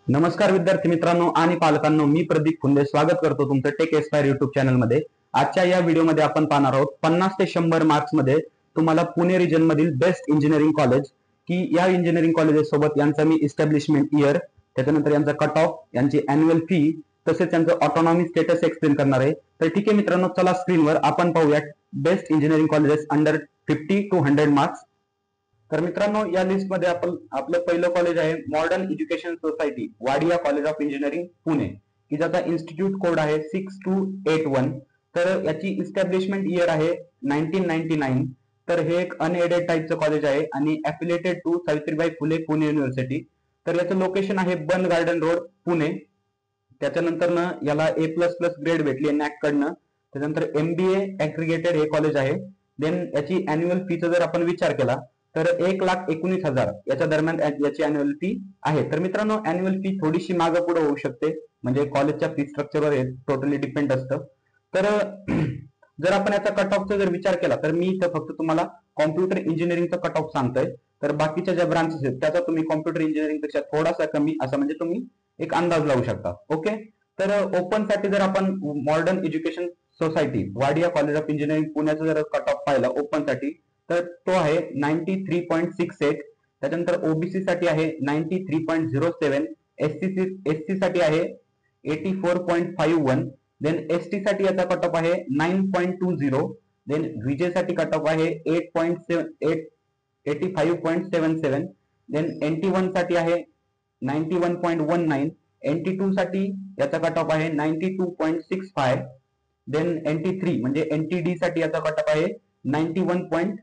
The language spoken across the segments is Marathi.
नमस्कार विद्यार्थी मित्रांनो आणि पालकांनो, मी प्रदीप फुंदे स्वागत करतो तुमचं टेक एस्पायर युट्यूब चॅनलमध्ये। आजच्या या व्हिडिओमध्ये आपण पाहणार आहोत 50 ते 100 मार्क्स मध्ये तुम्हाला पुणे रिजन मधील बेस्ट इंजिनिअरिंग कॉलेज की या इंजिनिअरिंग कॉलेजेस सोबत यांचा मी इस्टॅब्लिशमेंट इयर, त्याच्यानंतर यांचा कट ऑफ, यांची अॅन्युअल फी, तसेच यांचं ऑटोनॉमी स्टेटस एक्सप्लेन करणार आहे। तर ठीक आहे मित्रांनो, चला स्क्रीनवर आपण पाहूया best engineering colleges under 50 to 100 marks. तर मित्रांनो, या लिस्ट मध्ये आपण आपलं पहिलं कॉलेज आहे modern education society Wadia college of engineering Pune, की ज्याचा इन्स्टिट्यूट कोड आहे 6281। तर याची इस्टॅब्लिशमेंट इयर आहे 1999। तर हे एक अनएडेड टाईपचं कॉलेज आहे आणि affiliated to Savitribai Phule Pune university. तर याचं लोकेशन आहे बन गार्डन रोड पुणे। त्याच्यानंतर याला A++ ग्रेड भेटली आहे नॅक कडनं। त्याच्यानंतर MBA ॲग्रिगेटेड हे कॉलेज आहे। देन याची अॅन्युअल फीचा जर आपण विचार केला तर 1,19,000 याच्या दरम्यान याची अॅन्युअल फी आहे। तर मित्रांनो, अॅन्युअल फी थोडीशी मागं पुढे होऊ शकते, म्हणजे कॉलेजच्या फी स्ट्रक्चरवर हे टोटली डिपेंड असतं। तर जर आपण याचा कट ऑफचा जर विचार केला तर मी इथं फक्त तुम्हाला कॉम्प्युटर इंजिनिअरिंगचा कट ऑफ सांगतोय। तर बाकीच्या ज्या ब्रांचेस आहेत त्याचा तुम्ही कॉम्प्युटर इंजिनिअरिंग पेक्षा थोडासा कमी असं म्हणजे तुम्ही एक अंदाज लावू शकता। ओके, तर ओपन साठी जर आपण modern education society Wadia college of engineering पुण्याचा जर कट ऑफ पाहिला ओपन साठी तर तो आहे 93.68। त्याच्यानंतर ओबीसी साठी आहे 93.07, एससी साठी आहे 84.51, देन एसटी साठी याचा कट ऑफ आहे 9.20, देन व्हीजे साठी कट ऑफ आहे 85.77, देन NT1 साठी आहे 91.19, NT2 साठी याचा कट ऑफ आहे 92.65, देन NT3 म्हणजे NTD साठी याचा कट ऑफ आहे 91.25।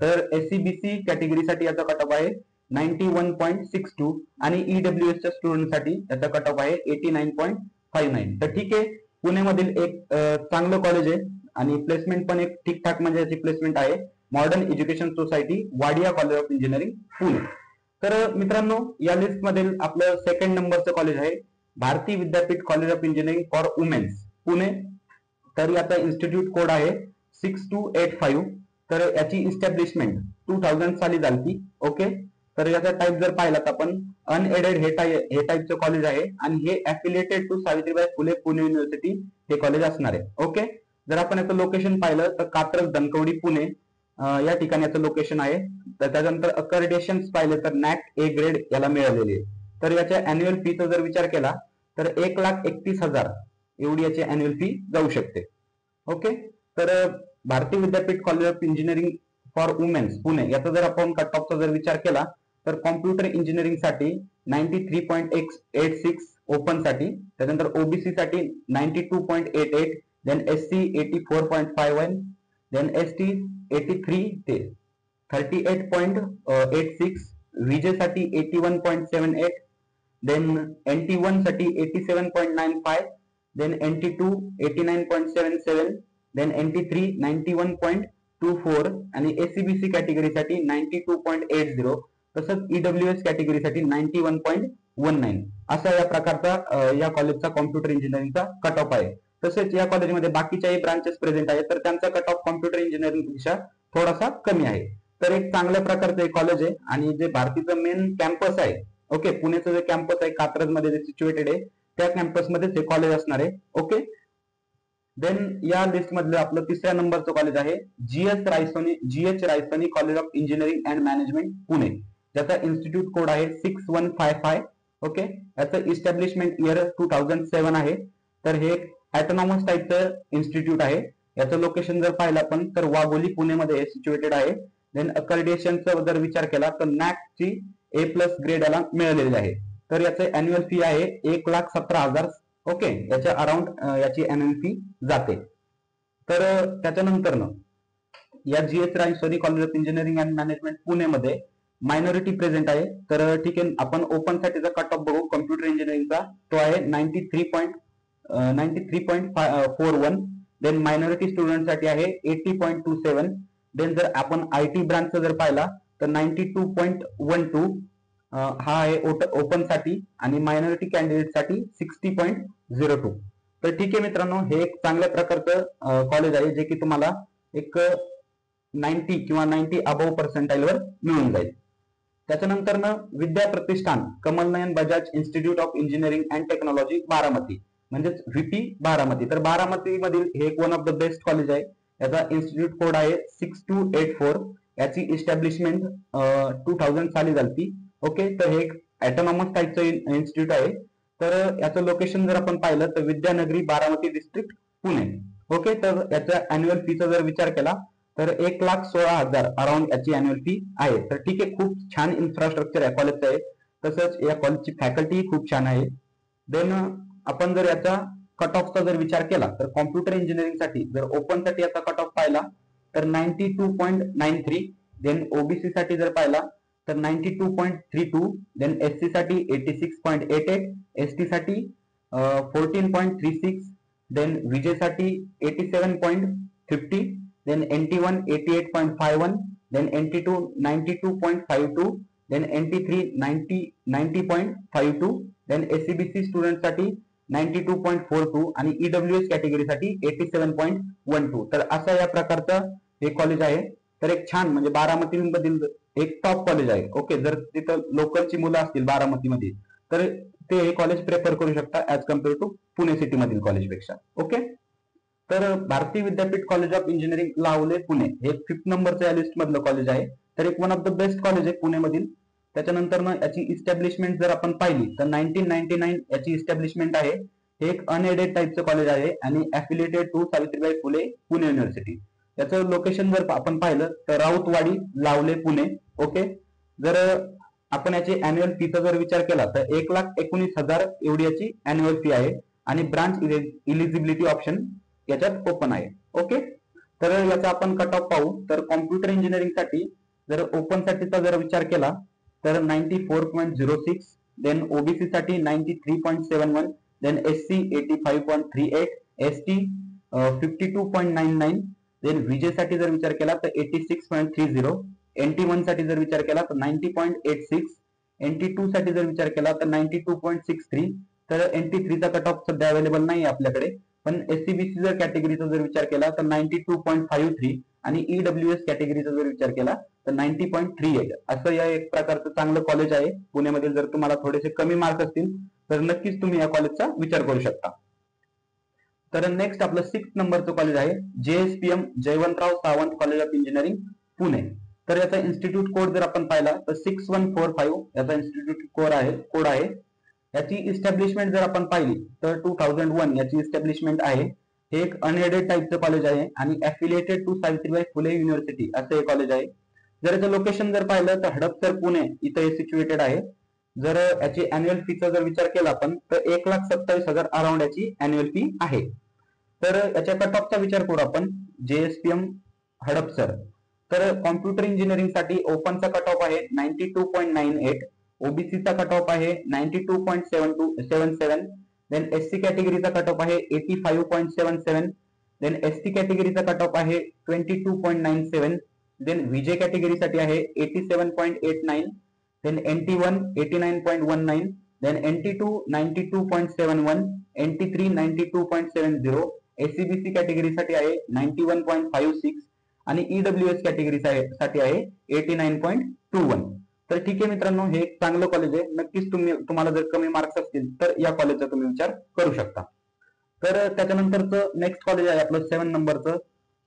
तर SCBC कॅटेगरीसाठी याचा कट ऑफ आहे 91.62 आणि EWS च्या स्टुडंट साठी याचा कट ऑफ आहे 89.59। तर ठीक आहे, पुण्यामधील एक चांगलं कॉलेज आहे आणि प्लेसमेंट पण एक ठीकठाक म्हणजे याची प्लेसमेंट आहे modern education society Wadia college of engineering Pune. तर मित्रांनो, या लिस्ट मधील आपलं सेकंड नंबरचं कॉलेज आहे Bharati Vidyapeeth college of engineering for womens Pune. तर याचा इन्स्टिट्यूट कोड आहे 6285। तर याची इस्टॅब्लिशमेंट 2000 साली झाली। ओके, तर याचा टाईप जर पाहिला तर आपण अनएडेड हे टाईपचं कॉलेज आहे आणि हे affiliated to Savitribai Phule Pune university हे कॉलेज असणार आहे। ओके, जर आपण याचं लोकेशन पाहिलं तर कात्रज धनकवडी पुणे या ठिकाणी याचं लोकेशन आहे। तर त्याच्यानंतर अकर्डेशन पाहिले तर नॅक A ग्रेड याला मिळालेली आहे। तर याच्या अॅन्युअल फीचा जर विचार केला तर 1,31,000 एवढी याची अॅन्युअल फी जाऊ शकते। ओके, तर Bharatiya Vidyapeeth college of engineering for womens Pune याचा जर आपण कट ऑफचा जर विचार केला तर कॉम्प्युटर इंजिनिअरिंग साठी 93.86 ओपन साठी, त्यानंतर ओबीसी साठी 92.88, देन SC 84.51, देन ST 83 ते 38.86, व्हीजे साठी 81.78, देन NT1 साठी 87.95, देन NT2 89.77, देन NT3 91.24 आणि SCBC कॅटेगरीसाठी 92.80, तसंच EWS कॅटेगरीसाठी 91.19 असा या प्रकारचा या कॉलेजचा कॉम्प्युटर इंजिनिअरिंगचा कट ऑफ आहे। तसेच या कॉलेजमध्ये बाकीच्याही ब्रांचेस प्रेझेंट आहेत, तर त्यांचा कट ऑफ कॉम्प्युटर इंजिनिअरिंग पेक्षा थोडासा कमी आहे। तर एक चांगल्या प्रकारचं एक कॉलेज आहे आणि जे भारतीचं मेन कॅम्पस आहे, ओके, पुण्याचं जे कॅम्पस आहे कात्रज मध्ये जे सिच्युएटेड आहे त्या कॅम्पस मध्ये हे कॉलेज असणार आहे। ओके, देन या लिस्ट मधलं आपलं तिसऱ्या नंबरचं कॉलेज आहे GH Raisoni college of engineering and management Pune, ज्याचा इन्स्टिट्यूट कोड आहे 6155। ओके, याचं इस्टॅब्लिशमेंट इयर 2007 आहे। तर हे ऑटोनॉमस टाईपचं इन्स्टिट्यूट आहे। याचं लोकेशन जर पाहिलं आपण तर वाघोली पुणेमध्ये सिच्युएटेड आहे। देन अकर्डिएशनचा जर विचार केला तर नॅक ची A+ ग्रेड याला मिळालेली आहे। तर याचे अॅन्युअल फी आहे 1,17,000। ओके, याच्या अराउंड याची अॅन्युअल फी जाते। तर त्याच्यानंतर या GH Raisoni college of engineering and management पुणेमध्ये मायनॉरिटी प्रेझेंट आहे। तर ठीक आहे, आपण ओपन साठीचा कट ऑफ बघू कॉम्प्युटर इंजिनिअरिंगचा, तो आहे 93.41, देन मायनॉरिटी स्टुडंट साठी आहे 80.27, देन जर आपण IT ब्रांचचा जर पाहिला तर 92.12 हा आहे ओपन साठी आणि मायनॉरिटी कॅन्डिडेट साठी 60.02। तर ठीक आहे मित्रांनो, हे एक चांगल्या प्रकारचं कॉलेज आहे जे की तुम्हाला एक 90 किंवा 90 अबव पर्सेंटाईल वर मिळून जाईल। त्याच्यानंतर Vidya Pratishthan Kamalnayan Bajaj institute of engineering and technology Baramati म्हणजेच व्हीपी बारामती. तर बारामती मधील हे एक one of the best college आहे. याचा इन्स्टिट्यूट कोड आहे 6284. याची इस्टॅब्लिशमेंट 2000 साली झाली. ओके, तर हे एक ऑटोनॉमस टाईपचं इन्स्टिट्यूट आहे. तर याचं लोकेशन जर आपण पाहिलं तर विद्यानगरी बारामती डिस्ट्रिक्ट पुणे. ओके, तर याच्या अॅन्युअल फीचा जर विचार केला तर 1,16,000 अराउंड याची अॅन्युअल फी आहे. तर ठीक आहे, खूप छान इन्फ्रास्ट्रक्चर या कॉलेजचं आहे. तसंच या कॉलेजची फॅकल्टी खूप छान आहे. देन आपण जर याचा कट ऑफचा जर विचार केला तर कॉम्प्युटर इंजिनिअरिंग साठी जर ओपन साठी याचा कट ऑफ पाहिला तर 92.93. देन ओबीसी साठी जर पाहिला तर 92.32. देन एससी साठी 86.88. एसटी साठी 14.36. देन विजय साठी 87.50. then NT1 88.51, then NT2 92.52, then NT3 90.52, then SCBC student साठी 92.42 आणि ईडब्ल्यूएस कॅटेगरी साठी 87.12. तर असा या प्रकारचं हे कॉलेज आहे. तर एक छान म्हणजे बारामती मधील एक टॉप कॉलेज आहे. ओके, जर तिथं लोकलची मुलं असतील बारामतीमध्ये तर ते हे कॉलेज प्रेफर करू शकता as compare to Pune city मधील कॉलेजपेक्षा. ओके, तर Bharatiya Vidyapeeth college of engineering लावले पुणे हे 5th नंबरच्या या लिस्ट मधलं कॉलेज आहे. तर एक one of the best college आहे पुणेमधील. त्याच्यानंतर याची इस्टॅब्लिशमेंट जर आपण पाहिली तर 1999 याची इस्टॅब्लिशमेंट आहे. हे एक अनएडेड टाईपचं कॉलेज आहे आणि affiliated to Savitribai Phule Pune university. याचं लोकेशन जर आपण पाहिलं तर राऊतवाडी लावले पुणे. ओके, जर आपण याची अॅन्युअल फीचा जर विचार केला तर 1,19,000 एवढी याची अॅन्युअल फी आहे आणि ब्रांच इलिजिबिलिटी ऑप्शन याच्यात ओपन आहे. ओके, तर याचा आपण कट ऑफ पाहू तर कॉम्प्युटर इंजिनिअरिंग साठी जर ओपन साठीचा जर विचार केला तर 94.06. देन ओबीसी साठी 93.71. Then SC 85.38. ST 52.99. Then VJ साठी जर विचार केला तर 86.30. NT1 साठी जर विचार केला तर 90.86. NT2 साठी जर विचार केला तर 92.63. तर NT3 चा कट ऑफ सध्या अवेलेबल नाही आपल्याकडे. पण एससीबीसी जर कॅटेगरीचा जर विचार केला तर 92.53 आणि ईडब्ल्यूएस कॅटेगरीचा जर विचार केला तर 90.38. असं या एक प्रकारचं चांगलं कॉलेज आहे पुण्यामध्ये. जर तुम्हाला थोडेसे कमी मार्क्स असतील तर नक्कीच तुम्ही या कॉलेजचा विचार करू शकता. तर नेक्स्ट आपलं 6th नंबरचं कॉलेज आहे JSPM Jaywantrao Sawant college of engineering Pune. तर याचा इन्स्टिट्यूट कोड जर आपण पाहिला तर 6145 याचा इन्स्टिट्यूट कोड आहे. याची इस्टॅब्लिशमेंट जर आपण पाहिली तर 2001 याची इस्टॅब्लिशमेंट आहे. हे एक अनएडेड टाईपचं कॉलेज आहे आणि affiliated to Savitribai Phule university असं हे कॉलेज आहे. जर याचं लोकेशन जर पाहिलं तर हडपसर पुणे इथं हे सिच्युएटेड आहे. जर याची अॅन्युअल फीचा जर विचार केला आपण तर 1,27,000 अराउंड याची अॅन्युअल फी आहे. तर याच्या कट ऑफचा विचार करू आपण JSPM हडपसर. तर कॉम्प्युटर इंजिनिअरिंग साठी ओपनचा कट ऑफ आहे 92.98. ओबीसीचा कट ऑफ आहे 92.77. देन एससी कॅटेगरीचा कट ऑफ आहे 85.77. देन एसटी कॅटेगरीचा कट ऑफ आहे 22.97. देन विजय कॅटेगरीसाठी आहे 87.89. Then NT1 89.19. Then NT2 92.71. NT3 92.70. SCBC कॅटेगरीसाठी आहे 91.56 आणि ईडब्ल्यूएस कॅटेगरी साठी आहे 89.21. तर ठीक आहे मित्रांनो, हे एक चांगलं कॉलेज आहे. नक्कीच तुम्हाला जर कमी मार्क्स असतील तर या कॉलेजचा तुम्ही विचार करू शकता. तर त्याच्यानंतरचं नेक्स्ट कॉलेज आहे आपलं 7 नंबरचं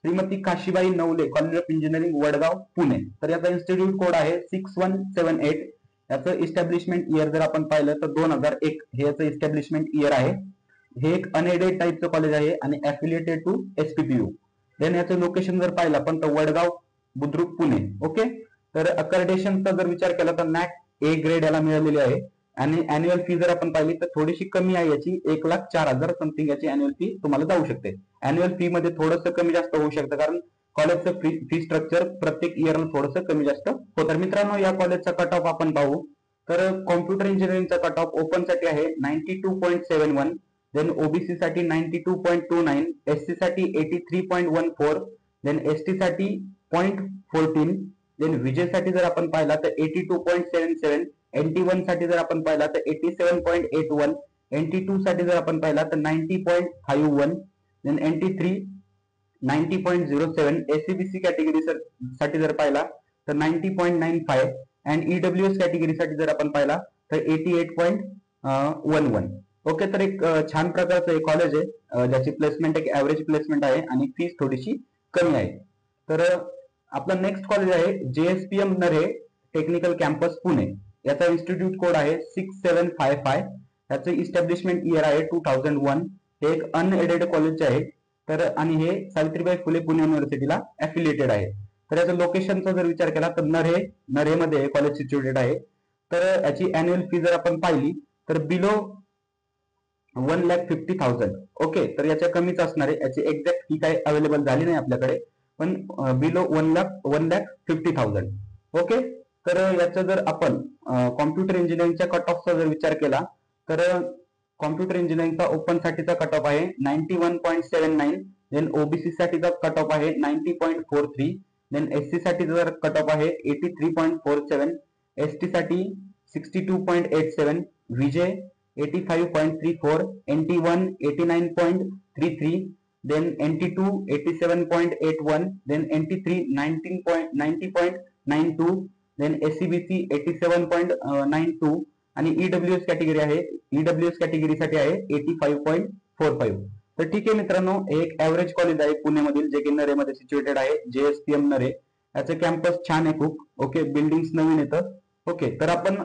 Shrimati Kashibai Navale college of engineering Vadgaon Pune. तर याचा इन्स्टिट्यूट कोड आहे 6178. याचं इस्टॅब्लिशमेंट इयर जर आपण पाहिलं तर 2001 हे याचं इस्टॅब्लिशमेंट इयर आहे. हे एक अनएडेड टाईपचं कॉलेज आहे आणि अफिलिएटेड टू SPPU. देन याचं लोकेशन जर पाहिलं आपण तर वडगाव बुद्रुक पुणे. ओके, तर अकर्डेशनचा जर विचार केला तर नॅक A ग्रेड याला मिळालेली आहे आणि अॅन्युअल फी जर आपण पाहिली तर थोडीशी कमी आहे याची 1,04,000 समथिंग याची अॅन्युअल फी तुम्हाला जाऊ शकते. अॅन्युअल फी मध्ये थोडंसं कमी जास्त होऊ शकतं कारण कॉलेजचं फी स्ट्रक्चर प्रत्येक इयरला थोडंसं कमी जास्त होतं. तर मित्रांनो, या कॉलेजचा कट ऑफ आपण पाहू तर कॉम्प्युटर इंजिनिअरिंगचा कट ऑफ ओपन साठी आहे 92.71. देन ओबीसी साठी 92.29. एससी साठी 83.14. देन एसटी साठी 0.14. देन विजय साठी जर आपण पाहिला तर 82.77. NT1 साठी जर आपण पाहिला तर 87.81. NT2 साठी जर आपण पाहिला तर 90.51. Then NT3 90.07. एससीबीसी कॅटेगरी साठी जर पाहिला तर 90.95. अँड ईडब्ल्यूएस कॅटेगरीसाठी जर आपण पाहिला तर 88.11. ओके, तर एक छान प्रकारचं एक कॉलेज आहे ज्याची प्लेसमेंट एक ऍव्हरेज प्लेसमेंट आहे आणि फीस थोडीशी कमी आहे. तर आपलं नेक्स्ट कॉलेज आहे JSPM नरे टेक्निकल कॅम्पस पुणे. याचा इन्स्टिट्यूट कोड आहे 6755. याचं इस्टॅब्लिशमेंट इयर आहे 2001. हे एक अनएडेड कॉलेज आहे. तर आणि हे सावित्रीबाई फुले पुणे युनिव्हर्सिटीला अफिलिएटेड आहे. तर याचं लोकेशनचा जर विचार केला तर नरेमध्ये कॉलेज सिच्युएटेड आहे. तर याची अॅन्युअल फी जर आपण पाहिली तर बिलो 1,50,000. ओके, तर याच्या कमीच असणार आहे. याची एक्झॅक्ट फी काय अवेलेबल झाली नाही आपल्याकडे, पण बिलो 1,50,000. ओके, तर याचा जर आपण कॉम्प्युटर इंजिनिअरिंगच्या कट ऑफचा जर विचार केला तर कॉम्प्युटर इंजिनिअरिंगचा ओपन साठीचा कट ऑफ आहे 91.79. देन ओबीसी साठीचा कट ऑफ आहे 90.43. देन एससी साठी जर कट ऑफ आहे 83.47. एसटी साठी 62.87. विजे 85.34. NT1 89.33. then NT2 87.81. then NT3 90.92. then SCBC 87.92. आणि ईडब्ल्यूएस कॅटेगरी आहे, ईडब्ल्यूएस कॅटेगरीसाठी आहे 85.45. तर ठीक आहे मित्रांनो, एक ऍव्हरेज कॉलेज आहे पुण्यामधील जे की नरेमध्ये सिच्युएटेड आहे. JSPM नरे. याचं कॅम्पस छान आहे खूप. ओके, बिल्डिंग्स नवीन येतं. ओके, तर आपण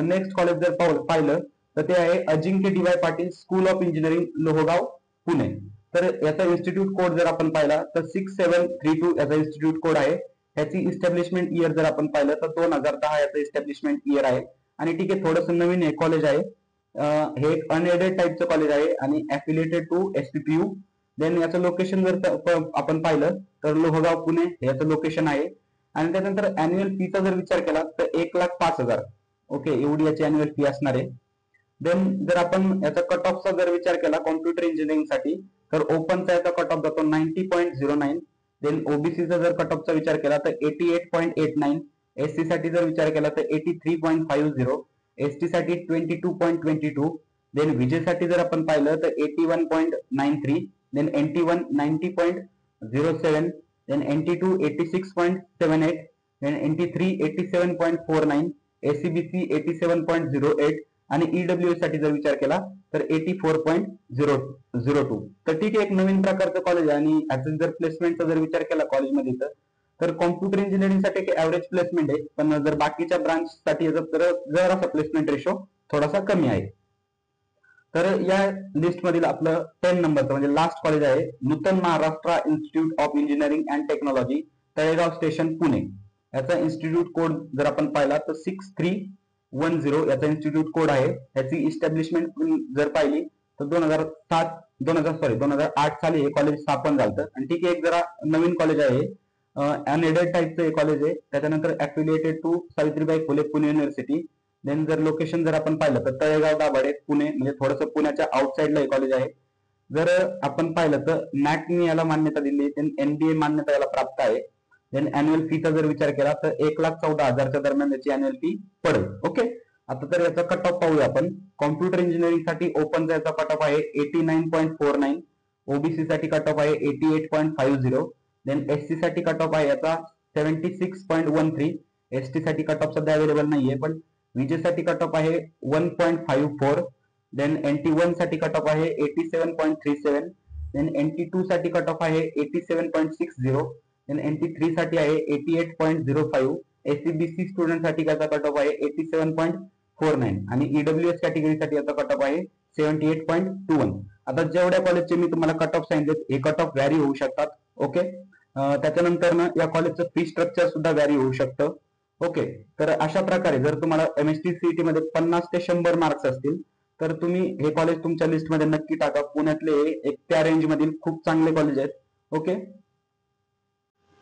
नेक्स्ट कॉलेज जर पाहिलं तर ते आहे Ajinkya DY Patil school of engineering Lohgaon Pune. तर याचा इन्स्टिट्यूट कोड जर आपण पाहिला तर 6732 याचा इन्स्टिट्यूट कोड आहे. याची इस्टॅब्लिशमेंट इयर जर आपण पाहिलं तर 2010 याचं इस्टॅब्लिशमेंट इयर आहे. आणि ठीक आहे, थोडंसं नवीन हे कॉलेज आहे. हे एक अनएडेड टाईपचं कॉलेज आहे आणि अफिलिएटेड टू SPPU. देन याचं लोकेशन जर आपण पाहिलं तर लोहगाव पुणे हे याचं लोकेशन आहे. आणि त्यानंतर अॅन्युअल फीचा जर विचार केला तर 1,05,000. ओके, एवढी याची अॅन्युअल फी असणार आहे. देन जर आपण याचा कट ऑफचा जर विचार केला कॉम्प्युटर इंजिनिअरिंग साठी तर ओपनचा याचा कट ऑफ जातो 90.09. देन ओबीसीचा जर कट ऑफचा विचार केला तर 88.89. एससी साठी जर विचार केला तर 83.50. एसटी साठी 22.22. देन विजेसाठी जर आपण पाहिलं तर 81.93. Then NT1 90.07. Then NT2 86.78. Then NT3 87.49. SCBC 87.08. आणि ईडब्ल्यूएस साठी जर विचार केला तर 84.02. तर ठीक आहे, एक नवीन प्रकारचं कॉलेज आहे. आणि याचं जर प्लेसमेंटचा जर विचार केला कॉलेजमध्ये तर कॉम्प्युटर इंजिनिअरिंग साठी एक ऍव्हरेज प्लेसमेंट आहे, पण जर बाकीच्या ब्रांच साठी जरासा प्लेसमेंट रेशो थोडासा कमी आहे. तर या लिस्ट मधील आपलं 10 नंबरचं म्हणजे लास्ट कॉलेज आहे Nutan Maharashtra institute of engineering and technology Talegaon station Pune. याचा इन्स्टिट्यूट कोड जर आपण पाहिला तर 6310 याचा इन्स्टिट्यूट कोड आहे. याची इस्टॅब्लिशमेंट जर पाहिली तर 2008 साली हे कॉलेज स्थापन झालं. आणि ठीक आहे, एक जरा नवीन कॉलेज आहे, अनएडेड टाईपचं हे कॉलेज आहे. त्याच्यानंतर affiliated to Savitribai Phule Pune university. Then जर लोकेशन जर आपण पाहिलं तर तळेगाव दाभाडे पुणे, म्हणजे थोडंसं पुण्याच्या आउटसाइडला हे कॉलेज आहे. जर आपण पाहिलं तर नॅकने याला मान्यता दिली, NBA मान्यता याला प्राप्त आहे. देन अॅन्युअल फीचा जर विचार केला तर 1,14,000च्या दरम्यान याची अॅन्युअल फी पडेल. ओके, आता तर याचा कट ऑफ पाहूया आपण. कॉम्प्युटर इंजिनिअरिंग साठी ओपनचा याचा कट ऑफ आहे 89.49. ओबीसी साठी कट ऑफ आहे 88.50. देन एससी साठी कट ऑफ आहे याचा 76.13. एसटी साठी कट ऑफ सध्या अवेलेबल नाहीये, पण विजेसाठी कट ऑफ आहे 1.54. देन NT1 साठी कट ऑफ आहे 87.37. देन NT2 साठी कट ऑफ आहे 87.60. देन NT3 साठी आहे 88.05. SCBC स्टुडंट साठी याचा कट ऑफ आहे 87.49. आणि ईडब्ल्यूएस कॅटेगरीसाठी याचा कट ऑफ आहे 78.21. आता जेवढ्या कॉलेजचे मी तुम्हाला कट ऑफ सांगितले हे कट ऑफ व्हॅरी होऊ शकतात. ओके, त्याच्यानंतर ना या कॉलेजचं फी स्ट्रक्चर सुद्धा व्हॅरी होऊ शकतं. ओके, तर अशा प्रकारे जर तुम्हाला MST CET मध्ये 50 ते 100 मार्क्स असतील तर तुम्ही हे कॉलेज तुमच्या लिस्टमध्ये नक्की टाका. पुण्यातले एक त्या रेंज मधील खूप चांगले कॉलेज आहेत. ओके,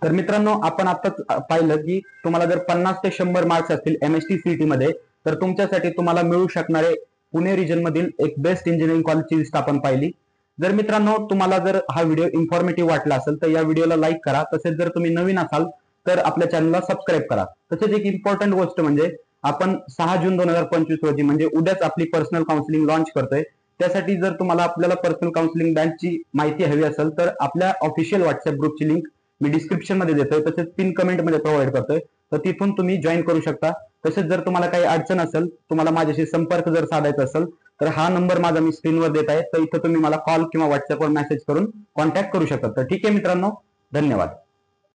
तर मित्रांनो आपण आताच पाहिलं की तुम्हाला जर 50 ते 100 मार्क्स असतील MST CET मध्ये तर तुमच्यासाठी तुम्हाला मिळू शकणारे पुणे रिजन मधील एक बेस्ट इंजिनिअरिंग कॉलेजची लिस्ट आपण पाहिली. जर मित्रांनो तुम्हाला जर हा व्हिडिओ इन्फॉर्मेटिव्ह वाटला असेल तर या व्हिडिओला लाईक करा. तसेच जर तुम्ही नवीन असाल तर आपल्या चॅनलला सबस्क्राईब करा. तसेच एक इम्पॉर्टंट गोष्ट म्हणजे आपण 6 जून 2025 रोजी म्हणजे उद्याच आपली पर्सनल काउन्सिलिंग लॉन्च करतोय. त्यासाठी जर तुम्हाला आपल्याला पर्सनल काउन्सिलिंग बँचची माहिती हवी असेल तर आपल्या ऑफिशियल व्हॉट्सअप ग्रुपची लिंक मी डिस्क्रिप्शन मध्ये देतोय, तसेच पिन कमेंट मध्ये प्रोव्हाइड करतोय. तर तिथून तुम्ही जॉईन करू शकता. तसेच जर तुम्हाला काही अडचण असेल, तुम्हाला माझ्याशी संपर्क जर साधायचा असेल, तर हा नंबर माझा मी स्क्रीनवर देत आहे, तर इथं तुम्ही मला कॉल किंवा व्हॉट्सअपवर मेसेज करून कॉन्टॅक्ट करू शकता. तर ठीक आहे मित्रांनो, धन्यवाद.